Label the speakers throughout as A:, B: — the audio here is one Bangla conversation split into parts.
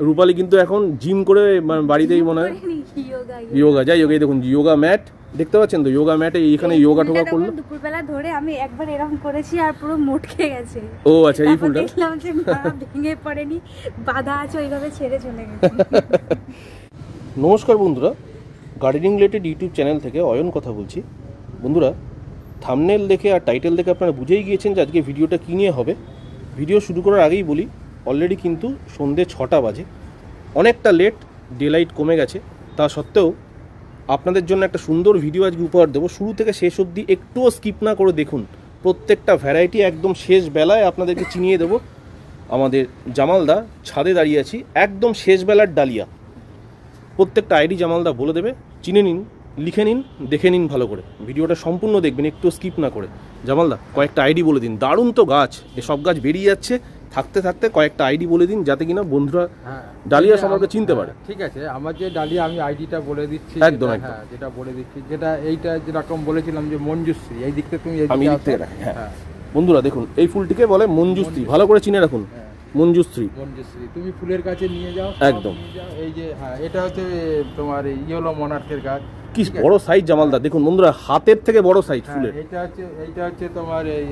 A: রূপালী কিন্তু এখন জিম করে বাড়িতেই মনে হয় যোগা, যাই হোক এই দেখুন যোগা ম্যাট দেখতে পাচ্ছেন তো, যোগা ম্যাটে এইখানে যোগা টোগা করলো।
B: দুপুরবেলা ধরে আমি একবার এরকম করেছি আর পুরো মোটকে গেছে।
A: ও আচ্ছা, এই ফুলটা
B: দেখলাম যে ভেঙে পড়েনি, বাঁধা আছে, ওইভাবে ছেড়ে চলে গেছে।
A: নমস্কার বন্ধুরা, গার্ডেনিং রিলেটেড ইউটিউব চ্যানেল থেকে অয়ন কথা বলছি। বন্ধুরা, থাম্বনেল দেখে আর টাইটেল দেখে আপনারা বুঝেই গিয়েছেন যে আজকে ভিডিওটা কী নিয়ে হবে। ভিডিও শুরু করার আগেই বলি, অলরেডি কিন্তু সন্ধ্যে 6টা বাজে, অনেকটা লেট, ডে লাইট কমে গেছে। তা সত্ত্বেও আপনাদের জন্য একটা সুন্দর ভিডিও আজকে উপহার দেবো। শুরু থেকে শেষ অবধি একটুও স্কিপ না করে দেখুন, প্রত্যেকটা ভ্যারাইটি একদম শেষ বেলায় আপনাদেরকে চিনিয়ে দেবো। আমাদের জামালদা ছাদে দাঁড়িয়ে আছি, একদম শেষ বেলার ডালিয়া। প্রত্যেকটা আইডি জামালদা বলে দেবে, চিনে নিন, লিখে নিন, দেখে নিন ভালো করে। ভিডিওটা সম্পূর্ণ দেখবেন, একটু স্কিপ না করে। জামালদা কয়েকটা আইডি বলে দিন, দারুণ তো গাছ, এসব গাছ বেরিয়ে যাচ্ছে, থাকতে থাকতে কয়েকটা আইডি বলে দিন যাতে কিনা বন্ধুরা ডালিয়া সম্পর্কে চিনতে পারে।
C: ঠিক আছে, আমার যে ডালিয়া আমি আইডিটা বলে দিচ্ছি,
A: একদম
C: হ্যাঁ যেটা বলে দিচ্ছি, যেটা এইটা যেরকম বলেছিলাম যে মঞ্জুশ্রী, এই দিকটা তুমি
A: আমি এই দিক থেকে রাখি। হ্যাঁ বন্ধুরা দেখুন, এই ফুলটিকে বলে মঞ্জুশ্রী, ভালো করে চিনে রাখুন। মঞ্জুশ্রী,
C: মঞ্জুশ্রী তুমি ফুলের কাছে নিয়ে যাও
A: একদম।
C: এই যে হ্যাঁ, এটা হচ্ছে তোমার ইয়েলো মনার্কের গাছ।
A: কি বড় সাইজ জামালদা, দেখুন বন্ধুরা, হাতের থেকে বড় সাইজ ফুলের।
C: এইটা হচ্ছে তোমার এই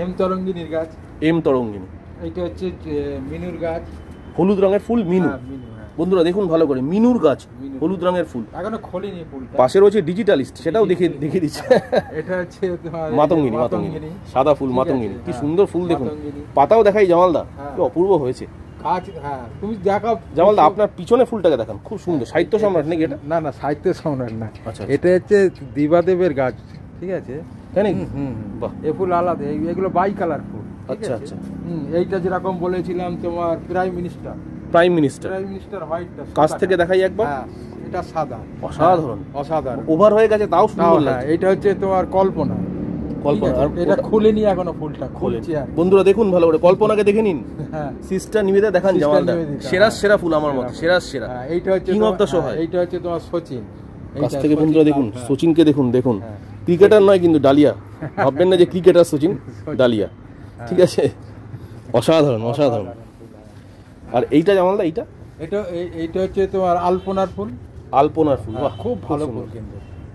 C: এম তরঙ্গিনীর গাছ।
A: এম তরঙ্গিনী।
C: এইটা হচ্ছে মিনুর গাছ,
A: হলুদ রঙের ফুল মিনু। বন্ধুরা দেখুন ভালো করে, মিনুর গাছ, হলুদ রঙের ফুল,
C: এখনো খোলেনি ফুলটা। পাশে
A: রয়েছে ডিজিটালিস্ট, সেটাও দেখিয়ে দিচ্ছে।
C: এটা হচ্ছে
A: মাতঙ্গিনী, মাতঙ্গিনী সাদা ফুল, মাতঙ্গিনী। কি সুন্দর ফুল দেখুন, পাতাও দেখাই জামালদা, কি অপূর্ব হয়েছে
C: গাছ। হ্যাঁ তুমি দেখাও
A: জামালদা, আপনার পিছনে ফুলটাকে দেখান, খুব সুন্দর। সাহিত্য সম্রাট নাকি এটা?
C: না না, সাহিত্য সম্রাট না,
A: আচ্ছা,
C: এটা হচ্ছে দিবাদেবের গাছ। ঠিক আছে,
A: জানি
C: বাহ, এই ফুল আলাদা, এগুলো বাই কালার ফুল।
A: আচ্ছা আচ্ছা।
C: এইটা যেরকম বলেছিলাম তোমার প্রাইম মিনিস্টার হোয়াইটটা
A: কাছ থেকে দেখাই একবার।
C: এটা সাদা,
A: অসাধারণ,
C: অসাধারণ,
A: ওভার হয়ে গেছে তাও সুন্দর লাগছে।
C: এটা হচ্ছে তোমার কল্পনা। আর এটা খুলেনি এখনো, ফুলটা খুলছে।
A: বন্ধুরা দেখুন ভালো করে, কল্পনাকে দেখে নিন। হ্যাঁ, সিস্টার নিবেদা দেখান জামালদা, সেরা ফুল আমার মতে, সেরা।
C: এইটা হচ্ছে
A: কিং অফ দ্য শো হয়।
C: এইটা হচ্ছে তোমার সচিন।
A: কাছ থেকে বন্ধুরা দেখুন, সচিনকে দেখুন। ক্রিকেটার নয় কিন্তু, ডালিয়া। ভাববেন না যে ক্রিকেটার সচিন, ডালিয়া। ঠিক আছে, অসাধারণ। আর এইটা জামালদা,
C: এইটা হচ্ছে তোমার আলপনার ফুল।
A: বাহ,
C: খুব ভালো ফুল,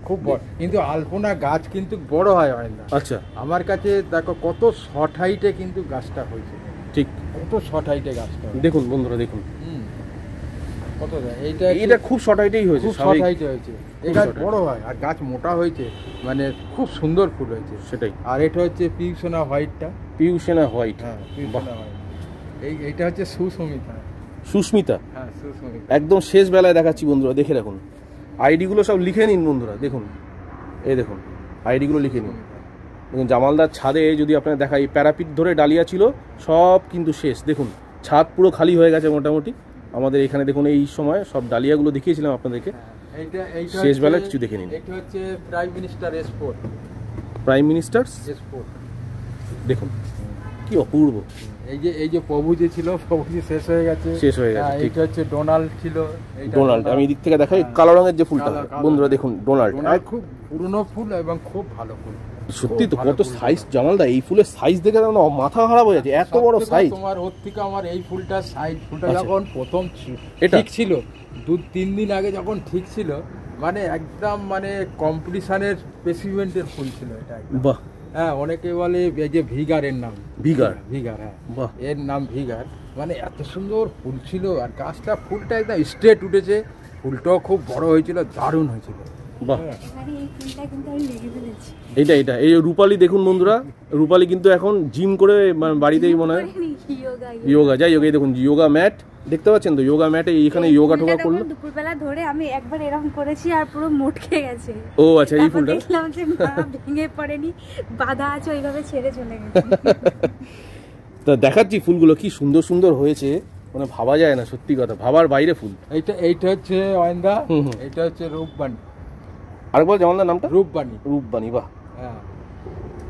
C: খুব বড়। কিন্তু আলপনা গাছ কিন্তু বড় হয় না।
A: আচ্ছা,
C: আমার কাছে দেখো কত শর্ট হাইটে কিন্তু গাছটা হয়েছে।
A: ঠিক,
C: কত শর্ট হাইটে গাছটা
A: দেখুন বন্ধুরা, দেখুন
C: কত।
A: এইটা খুব শর্ট হাইটেই হয়েছে,
C: খুব শর্ট হাইটে হয়েছে। এই গাছ বড় হয় আর গাছ মোটা হয়েছে, মানে খুব সুন্দর ফুল হয়েছে, সেটাই। আর এটা হচ্ছে পিউসেনা হোয়াইটটা।
A: হোয়াইট,
C: হ্যাঁ পিউসেনা হোয়াইট। এইটা হচ্ছে
A: সুস্মিতা।
C: হ্যাঁ সুস্মিতা।
A: একদম শেষ বেলায় দেখাচ্ছি বন্ধুরা, দেখে রাখুন। আইডিগুলো সব লিখে নিন বন্ধুরা, দেখুন এই দেখুন আইডিগুলো লিখে নিন। দেখুন জামালদার ছাদে যদি আপনার দেখাই, প্যারাপিট ধরে ডালিয়া ছিল, সব কিন্তু শেষ। দেখুন ছাদ পুরো খালি হয়ে গেছে মোটামুটি আমাদের এখানে। দেখুন এই সময় সব ডালিয়াগুলো দেখিয়েছিলাম আপনাদেরকে, শেষ বেলায় কিছু দেখে নিন।
C: এটা হচ্ছে প্রাইম মিনিস্টার এসপোর্ট। দেখুন
A: কি অপূর্ব।
C: এই যে প্রভু যে ছিল, প্রভু যে শেষ হয়ে গেছে। এটা হচ্ছে ডোনাল্ড ছিল।
A: ডোনাল্ড, আমি এদিক থেকে দেখাই, কালো রঙের যে ফুলটা বন্ধুরা দেখুন, ডোনাল্ড।
C: খুব পুরনো ফুল এবং খুব ভালো ফুল।
A: সত্যি তো, কত সাইজ জামালদা, এই ফুলের সাইজ দেখে মাথা খারাপ হয়ে যাচ্ছে, এত বড় সাইজ।
C: তোমার ওর থেকে আমার এই ফুলটা যখন প্রথম ঠিক ছিল, 2-3 দিন আগে যখন ঠিক ছিল, মানে একদম মানে কম্পিটিশনের স্পেসিমেন্টের ফুল ছিল এটা।
A: বাহ।
C: হ্যাঁ, অনেকে বলে এই যে ভিগারের নাম, ভিগার। হ্যাঁ বাহ, এর নাম ভিগার। মানে এত সুন্দর ফুল ছিল, আর ফুলটা একদম স্ট্রেট উঠেছে, ফুলটাও খুব বড় হয়েছিল, দারুণ হয়েছিল।
A: বাহ, এইটা এই রূপালী দেখুন বন্ধুরা, রূপালী কিন্তু এখন জিম করে বাড়িতেই মনে হয় যোগা, যাই হোক এই দেখুন যোগা ম্যাট দেখতে পাচ্ছেন তো, যোগা ম্যাটে এইখানে যোগা টোগা করলো।
B: দুপুরবেলা ধরে আমি একবার এরকম করেছি আর পুরো মোটকে গেছে।
A: ও আচ্ছা, এই ফুলটা
B: দেখলাম যে ভেঙে পড়েনি, বাঁধা আছে, ওইভাবে ছেড়ে চলে গেছে।
A: তা দেখাচ্ছি ফুলগুলো কি সুন্দর হয়েছে, মানে ভাবা যায় না, সত্যি কথা, ভাবার বাইরে ফুল।
C: এইটা হচ্ছে অয়ন্দা, এটা হচ্ছে রূপবাণী।
A: আরেকবার জামালদার নামটা? রূপবাণী। বাহ, হ্যাঁ।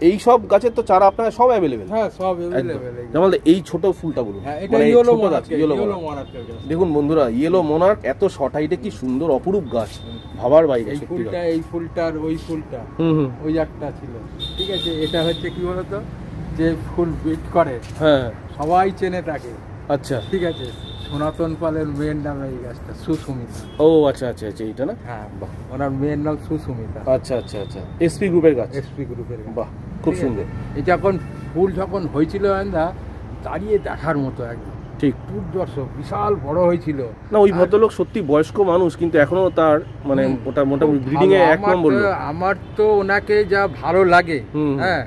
A: এই সব গাছের তো চারা আপনার সব অ্যাভেলেবেল?
C: হ্যাঁ সব অ্যাভেলেবেল।
A: জামালদা এই ছোট ফুলটা বলুন।
C: হ্যাঁ, এটা ইয়েলো মনার্ক।
A: দেখুন বন্ধুরা, ইয়েলো মনার্ক, এত শর্ট হাইটে, কি সুন্দর অপরূপ গাছ, ভাবার বাইরে।
C: এই ফুলটার ওই ফুলটা ওই একটা ছিল। ঠিক আছে, এটা হচ্ছে কি বলতো, যে ফুল বিট করে, হ্যাঁ সবাই চেনে তাকে।
A: আচ্ছা,
C: ঠিক আছে, সনাতন পালের মেয়ের নাম এই গাছটা সুস্মিতা।
A: ও আচ্ছা আচ্ছা আচ্ছা, এইটা না?
C: হ্যাঁ, ওনার মেয়ের নাম সুস্মিতা।
A: আচ্ছা আচ্ছা আচ্ছা, এসপি গ্রুপের গাছ।
C: এসপি গ্রুপের গাছ।
A: বাহ, খুব সুন্দর।
C: এই যখন ফুল যখন হয়েছিল আন্দা দাঁড়িয়ে দেখার মতো একদম
A: ঠিক
C: দূরদর্শক, বিশাল বড় হয়েছিল।
A: না ওই ভদ্রলোক সত্যি বয়স্ক মানুষ, কিন্তু এখনো তার মানে ওটা মোটামুটি ব্রিডিং এ এক নম্বর লোক।
C: আমার তো ওনাকে যা ভালো লাগে, হ্যাঁ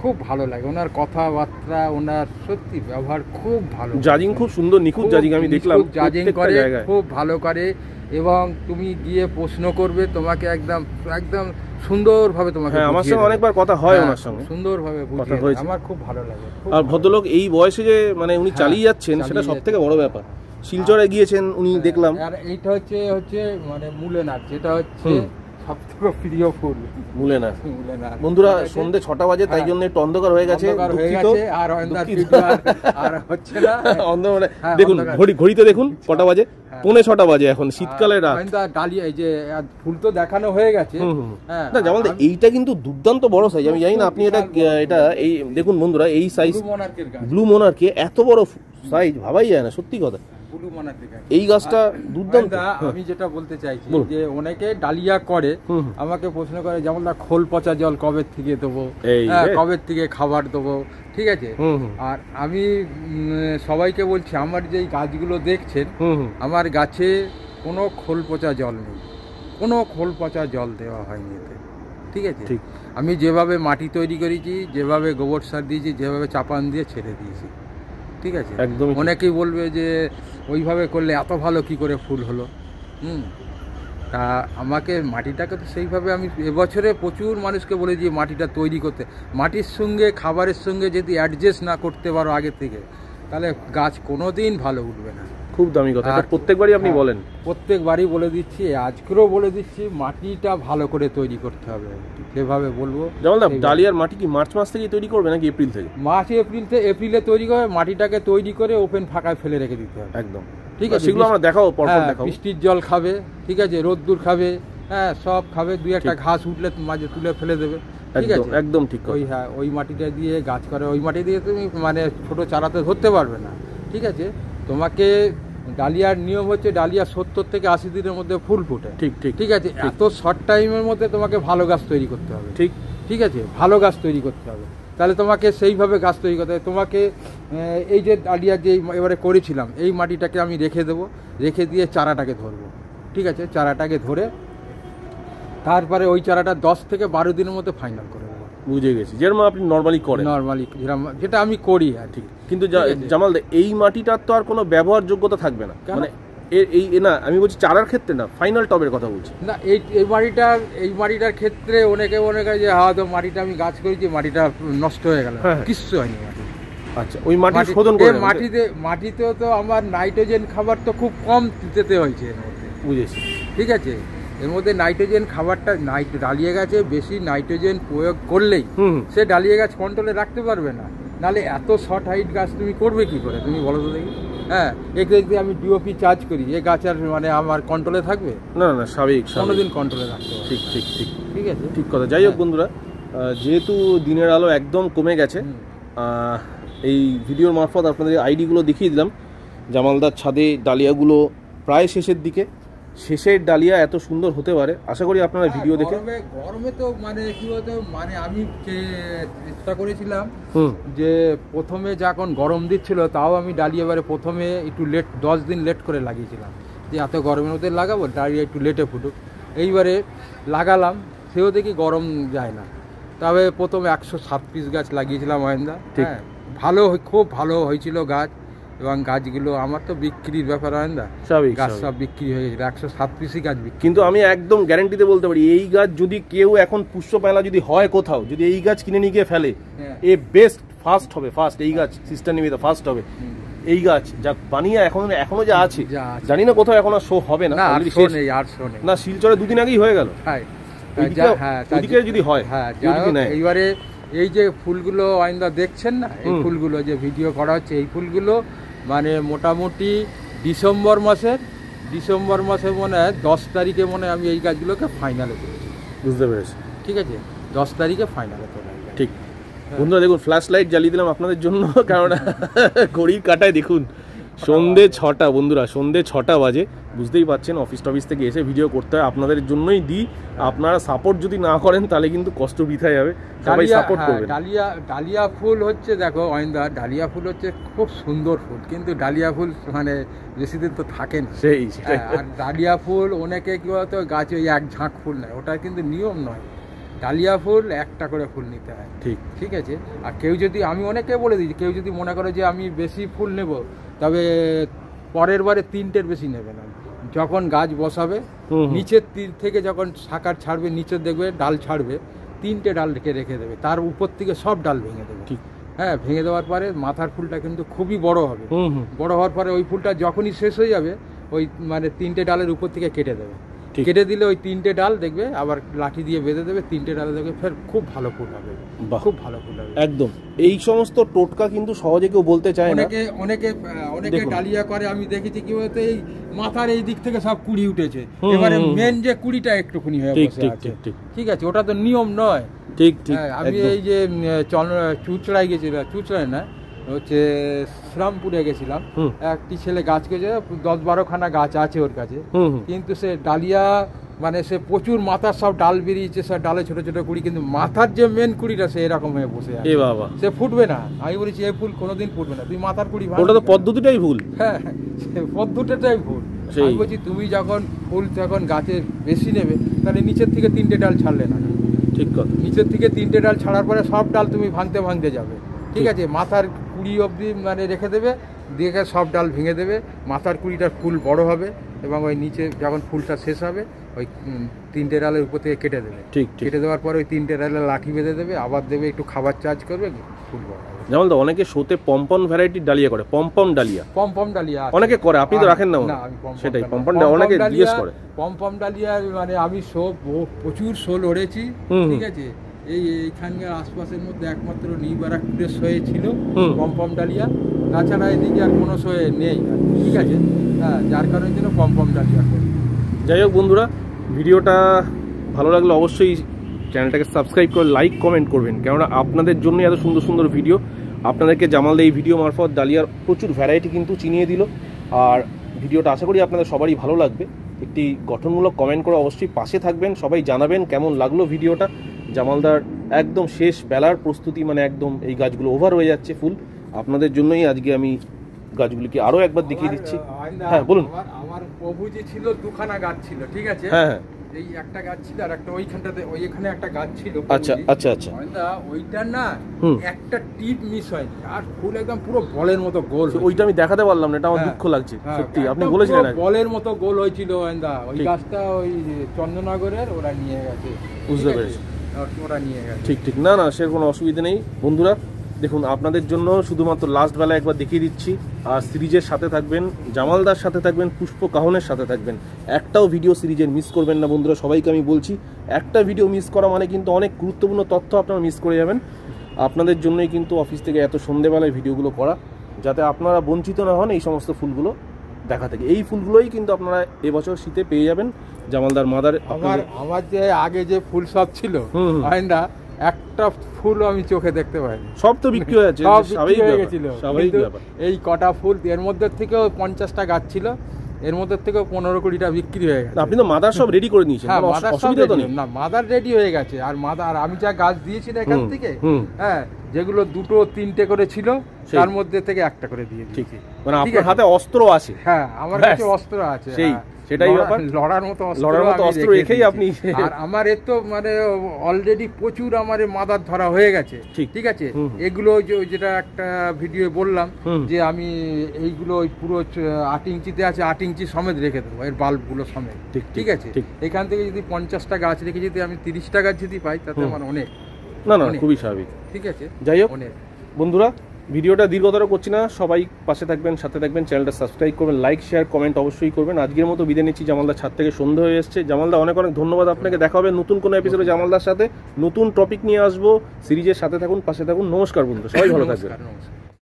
C: খুব ভালো লাগে ওনার কথাবার্তা, ওনার সত্যি ব্যবহার খুব ভালো।
A: জাজিং খুব সুন্দর, নিখুঁত জাজিং আমি দেখলাম।
C: জাজিং করে খুব ভালো করে, এবং তুমি গিয়ে প্রশ্ন করবে তোমাকে একদম একদম সুন্দরভাবে তোমাকে।
A: হ্যাঁ, আমার সঙ্গে অনেকবার কথা হয় ওনার সঙ্গে,
C: সুন্দরভাবে
A: কথা হয়েছে।
C: আমার খুব ভালো লাগে।
A: আর ভদ্রলোক এই বয়সে যে মানে উনি চালিয়ে যাচ্ছেন, সেটা সবথেকে বড় ব্যাপার। শিলচরে গিয়েছেন উনি, দেখলাম।
C: আর এইটা হচ্ছে মানে মূলেনাথ, যেটা হচ্ছে সবথেকে প্রিয় ফুল
A: মূলেনাথ। বন্ধুরা সন্ধ্যে 6টা বাজে, তাই জন্য একটু অন্ধকার হয়ে গেছে।
C: আর হচ্ছে না
A: মানে দেখুন ঘড়িতে দেখুন কটা বাজে, 5:45 বাজে এখন, শীতকালের রাত।
C: ডালিয়া এই যে ফুল তো দেখানো হয়ে গেছে।
A: না জামাল দা, এইটা কিন্তু দুর্দান্ত বড় সাইজ। আমি জানি না আপনি এটা এই দেখুন বন্ধুরা, এই সাইজ ব্লু মোনার্কে এত বড় সাইজ ভাবাই যায় না, সত্যি কথা। এই গাছটা দুর্দান্ত।
C: আমি যেটা বলতে চাইছি যে অনেকে ডালিয়া করে, আমাকে প্রশ্ন করে যেমন না খোল পচা জল কবে থেকে দেবো, কবে থেকে খাবার দেবো, ঠিক আছে। আর আমি সবাইকে বলছি, আমার যেই গাছগুলো দেখছেন, আমার গাছে কোনো খোল পচা জল নেই, কোনো খোল পচা জল দেওয়া হয়নি এতে, ঠিক আছে। আমি যেভাবে মাটি তৈরি করেছি, যেভাবে গোবর সার দিয়েছি, যেভাবে চাপান দিয়ে ছেড়ে দিয়েছি, ঠিক আছে। একদম। অনেকেই বলবে যে ওইভাবে করলে এত ভালো কি করে ফুল হলো। তা আমাকে মাটিটাকে তো সেইভাবে আমি এবছরে প্রচুর মানুষকে বলেছি মাটিটা তৈরি করতে। মাটির সঙ্গে খাবারের সঙ্গে যদি অ্যাডজাস্ট না করতে পারো আগে থেকে, তাহলে গাছ কোনোদিন ভালো উঠবে না।
A: খুব দামি কথা, প্রত্যেকবারই আপনি বলেন।
C: প্রত্যেকবারই বলে দিচ্ছি, আজকেও বলে দিচ্ছি, মাটিটা ভালো করে তৈরি করতে হবে। যেভাবে বলবো,
A: যেমন ডালিয়ার মাটি কি মার্চ মাস থেকে তৈরি করবে নাকি এপ্রিল থেকে?
C: এপ্রিলে তৈরি করে মাটিটাকে তৈরি করে ওপেন ফাঁকায় ফেলে রেখে দিতে হবে।
A: একদম, ঠিক আছে। সেগুলো আমরা দেখাবো, পরপর দেখাবো।
C: বৃষ্টির জল খাবে, ঠিক আছে, রোদ্দুর খাবে, হ্যাঁ সব খাবে। দুই একটা ঘাস উঠলে মাঝে তুলে ফেলে দেবে, ঠিক আছে।
A: একদম ঠিক।
C: ওই মাটিটা দিয়ে গাছ করে, ওই মাটি দিয়ে তুমি মানে ছোট চারাতে ধরতে পারবে না, ঠিক আছে। তোমাকে ডালিয়ার নিয়ম হচ্ছে ডালিয়া 70 থেকে 80 দিনের মধ্যে ফুল ফুটে, ঠিক ঠিক, ঠিক আছে। এত শর্ট টাইমের মধ্যে তোমাকে ভালো গাছ তৈরি করতে হবে, ঠিক ঠিক আছে, ভালো গাছ তৈরি করতে হবে। তাহলে তোমাকে সেইভাবে গাছ তৈরি করতে হবে। তোমাকে এই যে ডালিয়া যে এবারে করেছিলাম, এই মাটিটাকে আমি রেখে দেবো, রেখে দিয়ে চারাটাকে ধরবো, ঠিক আছে। চারাটাকে ধরে তারপরে ওই চারাটা 10 থেকে 12 দিনের মধ্যে ফাইনাল করে দেবো।
A: বুঝে গেছি, যেরকম আপনি নর্মালি করেন।
C: নর্মালি যেটা আমি করি আর ঠিক।
A: কিন্তু জামাল দা, এই মাটিটার তো আর কোনো ব্যবহার যোগ্যতা থাকবে না, মানে এই না আমি বলছি চারার ক্ষেত্রে না, ফাইনাল টবের কথা বলছি
C: না। এই মাটিটার ক্ষেত্রে অনেকে মনে করে যে তো মাটিটা আমি গাছ করেছি, মাটিটা নষ্ট হয়ে গেল, কিচ্ছু হয়নি মাটি।
A: আচ্ছা, ওই মাটি শোধন করে
C: মাটিতে তো আমার নাইট্রোজেন খাবার তো খুব কম দিতে হয়েছে এর মধ্যে,
A: বুঝেছি,
C: ঠিক আছে। এর মধ্যে নাইট্রোজেন খাবারটা ডালিয়া গাছে বেশি নাইট্রোজেন প্রয়োগ করলেই সে ডালিয়া গাছ কন্ট্রোলে রাখতে পারবে না। নাহলে এত শর্ট হাইট গাছ তুমি করবে কি করে, তুমি বলো তো দেখি। হ্যাঁ, একদিকে আমি ডিওপি চার্জ করি, এ গাছ আর মানে আমার কন্ট্রোলে থাকবে না, না স্বাভাবিক, কোনোদিন কন্ট্রোলে রাখতে হবে। ঠিক ঠিক ঠিক, ঠিক আছে,
A: ঠিক কথা। যাই হোক বন্ধুরা, যেহেতু দিনের আলো একদম কমে গেছে, এই ভিডিওর মারফত আপনাদের আইডিগুলো দেখিয়ে দিলাম। জামালদার ছাদে ডালিয়াগুলো প্রায় শেষের দিকে, শেষের ডালিয়া এত সুন্দর হতে পারে আশা করি আপনারা ভিডিও দেখে।
C: গরমে তো মানে কি বলতো, মানে আমি চেষ্টা করেছিলাম যে প্রথমে যখন গরম দিচ্ছিল, তাও আমি ডালিয়া এবারে প্রথমে একটু লেট 10 দিন লেট করে লাগিয়েছিলাম, যে এত গরমের মধ্যে লাগাবো, ডালিয়া একটু লেটে ফুটুক। এইবারে লাগালাম, সেও দেখি গরম যায় না। তবে প্রথমে 107 পিস গাছ লাগিয়েছিলাম মহেন্দা, হ্যাঁ ভালো, খুব ভালো হয়েছিল গাছ। এবং গাছগুলো আমার তো বিক্রির ব্যাপার হয় না, গাছ সব বিক্রি হয়ে গেছিল, 107 পিসই গাছ বিক্রি।
A: কিন্তু আমি একদম গ্যারান্টিতে বলতে পারি, এই গাছ যদি কেউ এখন পুষ্পমেলা যদি হয় কোথাও, যদি এই গাছ কিনে নিয়ে গিয়ে ফেলে, এ বেস্ট ফার্স্ট হবে, ফার্স্ট এই গাছ সিস্টার নিমিতে ফার্স্ট হবে। এই গাছ যা বানিয়ে এখনো যা আছে, জানি না কোথাও এখন আর শো হবে না, না শিলচরে 2 দিন আগেই হয়ে গেল। ওইদিকে যদি হয়,
C: এইবারে এই যে ফুলগুলো আইন্দা দেখছেন না, এই ফুলগুলো যে ভিডিও করা হচ্ছে, এই ফুলগুলো মানে মোটামুটি ডিসেম্বর মাসে মনে হয় 10 তারিখে মনে হয় আমি এই গাছগুলোকে ফাইনালে করেছি।
A: বুঝতে পেরেছি,
C: ঠিক আছে, 10 তারিখে ফাইনালে করে।
A: ঠিক বন্ধুরা, দেখুন ফ্ল্যাশ লাইট জ্বালিয়ে দিলাম আপনাদের জন্য, কারণ ঘড়ির কাঁটায় দেখুন সন্ধে 6টা বন্ধুরা, সন্ধে 6টা বাজে। বুঝতেই পারছেন অফিস টফিস থেকে এসে ভিডিও করতে হয়, আপনাদের জন্যই দিই। আপনারা সাপোর্ট যদি না করেন তাহলে কিন্তু কষ্ট বৃথা যাবে। সবাই সাপোর্ট করবেন।
C: ডালিয়া ফুল হচ্ছে, দেখো অয়নদা, ডালিয়া ফুল হচ্ছে খুব সুন্দর ফুল, কিন্তু ডালিয়া ফুল মানে বেশি দিন তো থাকে না।
A: সেই
C: আর ডালিয়া ফুল অনেকে কি বলতো গাছে ওই এক ঝাঁক ফুল নেয়, ওটা কিন্তু নিয়ম নয়। ডালিয়া ফুল একটা করে ফুল নিতে হয়, ঠিক আছে। আর কেউ যদি, আমি অনেকে বলে দিই, কেউ যদি মনে করে যে আমি বেশি ফুল নেব, তবে পরের বারে 3টের বেশি নেবে না। যখন গাছ বসাবে নিচের থেকে যখন শাখা ছাড়বে, নিচের দেখবে ডাল ছাড়বে, 3টে ডাল রেখে দেবে, তার উপর থেকে সব ডাল ভেঙে দেবে। হ্যাঁ, ভেঙে দেওয়ার পরে মাথার ফুলটা কিন্তু খুবই বড় হবে। বড় হওয়ার পরে ওই ফুলটা যখনই শেষ হয়ে যাবে, ওই মানে 3টে ডালের উপর থেকে কেটে দেবে। কেটে দিলে ওই 3টে ডাল দেখবে আবার লাঠি দিয়ে বেঁধে দেবে, 3টে ডালে দেখবে ফের খুব ভালো ফুল হবে, খুব ভালো ফুল হবে
A: একদম। এই সমস্ত টোটকা কিন্তু সহজে কেউ বলতে চায় না।
C: অনেকে ডালিয়া করে, আমি দেখেছি কি বলতে, এই মাথার এই দিক থেকে সব কুড়ি উঠেছে, এবারে মেন যে কুড়িটা একটুখানি হয়ে বসে আছে, ঠিক আছে, ওটা তো নিয়ম নয়।
A: ঠিক ঠিক।
C: আমি এই যে চুচড়ায় গেছিলাম, চুচড়ায় না হচ্ছে শ্রীরামপুরে গেছিলাম, একটি ছেলে গাছ কেটে 10-12খানা গাছ আছে ওর কাছে, কিন্তু সে ডালিয়া মানে সে প্রচুর মাথার সব ডাল বেরিয়েছে, সব ডালে ছোট ছোট কুড়ি, কিন্তু মাথার যে মেন কুড়িটা সে এরকম হয়ে বসে আছে, সে ফুটবে না। আমি বলেছি এই ফুল কোনোদিন ফুটবে না, তুই মাথার কুড়ি,
A: ওটা তো পদ্ধতিটাই ভুল।
C: হ্যাঁ, পদ্ধতিটাই ভুল। আমি বলছি তুমি যখন ফুল যখন গাছে বেশি নেবে, তাহলে নিচের থেকে 3টে ডাল ছাড়লে না,
A: ঠিক কথা।
C: নিচের থেকে 3টে ডাল ছাড়ার পরে সব ডাল তুমি ভাঙতে যাবে, ঠিক আছে। মাথার কুড়ি অবধি মানে রেখে দেবে, দেখে সব ডাল ভেঙে দেবে, মাথার কুড়িটার ফুল বড় হবে, এবং ওই নিচে যখন ফুলটা শেষ হবে ওই 3টে ডালের উপর থেকে কেটে দেবে।
A: ঠিক।
C: কেটে দেওয়ার পর ওই 3টে ডালে লাঠি বেঁধে দেবে, আবার দেবে একটু খাবার চার্জ করবে, ফুল বড় হবে।
A: যেমন তো অনেকে শোতে পম্পম ভ্যারাইটির ডালিয়া করে, পম্পম ডালিয়া অনেকে করে, আপনি তো রাখেন না? সেটাই পম্পম ডালিয়া অনেকে জিজ্ঞেস করে।
C: পম্পম ডালিয়া মানে আমি প্রচুর শো লড়েছি, ঠিক আছে। এইখানকার আশপাশের মধ্যে একমাত্র নিউ ব্যারাকপুরে শোয়ে ছিল পম্পম ডালিয়া, তাছাড়া এদিকে আর কোনো শোয়ে নেই, ঠিক আছে। হ্যাঁ, যার কারণে জন্য পম্পম ডালিয়া করি।
A: যাই হোক বন্ধুরা, ভিডিওটা ভালো লাগলে অবশ্যই চ্যানেলটাকে সাবস্ক্রাইব করে লাইক কমেন্ট করবেন, কেননা আপনাদের জন্য এত সুন্দর সুন্দর ভিডিও আপনাদেরকে জামালদা এই ভিডিও মারফত ডালিয়ার প্রচুর ভ্যারাইটি কিন্তু চিনিয়ে দিল। আর ভিডিওটা আশা করি আপনাদের সবারই ভালো লাগবে। একটি গঠনমূলক কমেন্ট করে অবশ্যই পাশে থাকবেন, সবাই জানাবেন কেমন লাগলো ভিডিওটা। জামালদার একদম শেষ বেলার প্রস্তুতি, মানে একদম এই গাছগুলো ওভার হয়ে যাচ্ছে ফুল। আপনাদের জন্যই আজকে আমি গাছগুলিকে আরো একবার দেখিয়ে দিচ্ছি। হ্যাঁ বলুন।
C: আমার প্রভুজি ছিল 2খানা গাছ ছিল, ঠিক আছে।
A: হ্যাঁ,
C: এই একটা গাছ ছিল আর একটা ওইখানটাতে, এখানে একটা গাছ ছিল।
A: আচ্ছা আচ্ছা আচ্ছা।
C: ওইটা না একটা টিপ মিস হয়নি, আর ফুল একদম পুরো বলের মতো গোল।
A: ওইটা আমি দেখাতে পারলাম না, এটা আমার দুঃখ লাগছে সত্যি। আপনি বলেছিলেন
C: বলের মতো গোল হয়েছিল ওই গাছটা, ওই চন্দ্রনগরের ওরা নিয়ে গেছে,
A: বুঝতে পেরেছি,
C: ওরা নিয়ে গেছে।
A: ঠিক ঠিক। না সে কোনো অসুবিধা নেই বন্ধুরা। দেখুন আপনাদের জন্য শুধুমাত্র লাস্ট বেলা একবার দেখিয়ে দিচ্ছি। আর সিরিজের সাথে থাকবেন, জামালদার সাথে থাকবেন, পুষ্প কাহনের সাথে থাকবেন। একটাও ভিডিও সিরিজের মিস করবেন না বন্ধুরা, সবাইকে আমি বলছি। একটা ভিডিও মিস করা মানে কিন্তু অনেক গুরুত্বপূর্ণ তথ্য আপনারা মিস করে যাবেন। আপনাদের জন্যই কিন্তু অফিস থেকে এত সন্ধ্যেবেলায় ভিডিওগুলো করা, যাতে আপনারা বঞ্চিত না হন এই সমস্ত ফুলগুলো দেখা থেকে। এই ফুলগুলোই কিন্তু আপনারা এবছর শীতে পেয়ে যাবেন জামালদার মাদার।
C: আমার যে আগে যে ফুল সব ছিল একটা ফুল আমি চোখে দেখতে পাইনি,
A: সব তো বিক্রি হয়ে যাচ্ছে,
C: এই কটা ফুল এর মধ্যে থেকে 50টা গাছ ছিল, এর মধ্যে থেকে 15-20টা বিক্রি হয়ে গেছে।
A: আপনি তো মাদার সব রেডি করে নিয়েছেন?
C: হ্যাঁ, অসুবিধা তো নেই না, মাদার রেডি হয়ে গেছে। আর মাদার আমি যা গাছ দিয়েছি না এখান থেকে, হ্যাঁ, যেগুলো 2-3টে করে ছিল তার মধ্যে থেকে একটা করে দিয়ে দিয়েছি।
A: মানে আপনার হাতে অস্ত্র আছে?
C: হ্যাঁ, আমার কাছে অস্ত্র আছে,
A: সেই সেটাই ব্যাপার,
C: লড়ার মতো অস্ত্র
A: রেখেই আপনি।
C: আর আমার এর তো মানে অলরেডি প্রচুর আমার মাদার ধরা হয়ে গেছে, ঠিক আছে। এগুলো যেটা একটা ভিডিও বললাম যে আমি এইগুলো ওই পুরো 8 ইঞ্চিতে আছে, 8 ইঞ্চি সমেত রেখে দেবো, এর বাল্বগুলো সমেত, ঠিক আছে। এখান থেকে যদি 50টা গাছ রেখে যদি আমি 30টা গাছ যদি পাই, তাতে আমার অনেক।
A: না খুবই স্বাভাবিক,
C: ঠিক আছে।
A: যাই হোক বন্ধুরা, ভিডিওটা দীর্ঘতর করছি না, সবাই পাশে থাকবেন, সাথে থাকবেন, চ্যানেলটা সাবস্ক্রাইব করবেন, লাইক শেয়ার কমেন্ট অবশ্যই করবেন। আজকের মতো বিদায় নিচ্ছি, জামালদার ছাদ থেকে সন্ধ্যা হয়ে এসছে। জামালদা অনেক অনেক ধন্যবাদ আপনাকে। দেখা হবে নতুন কোনো এপিসোডে জামালদার সাথে, নতুন টপিক নিয়ে আসবো। সিরিজের সাথে থাকুন, পাশে থাকুন। নমস্কার বন্ধু, সবাই ভালো থাকবেন।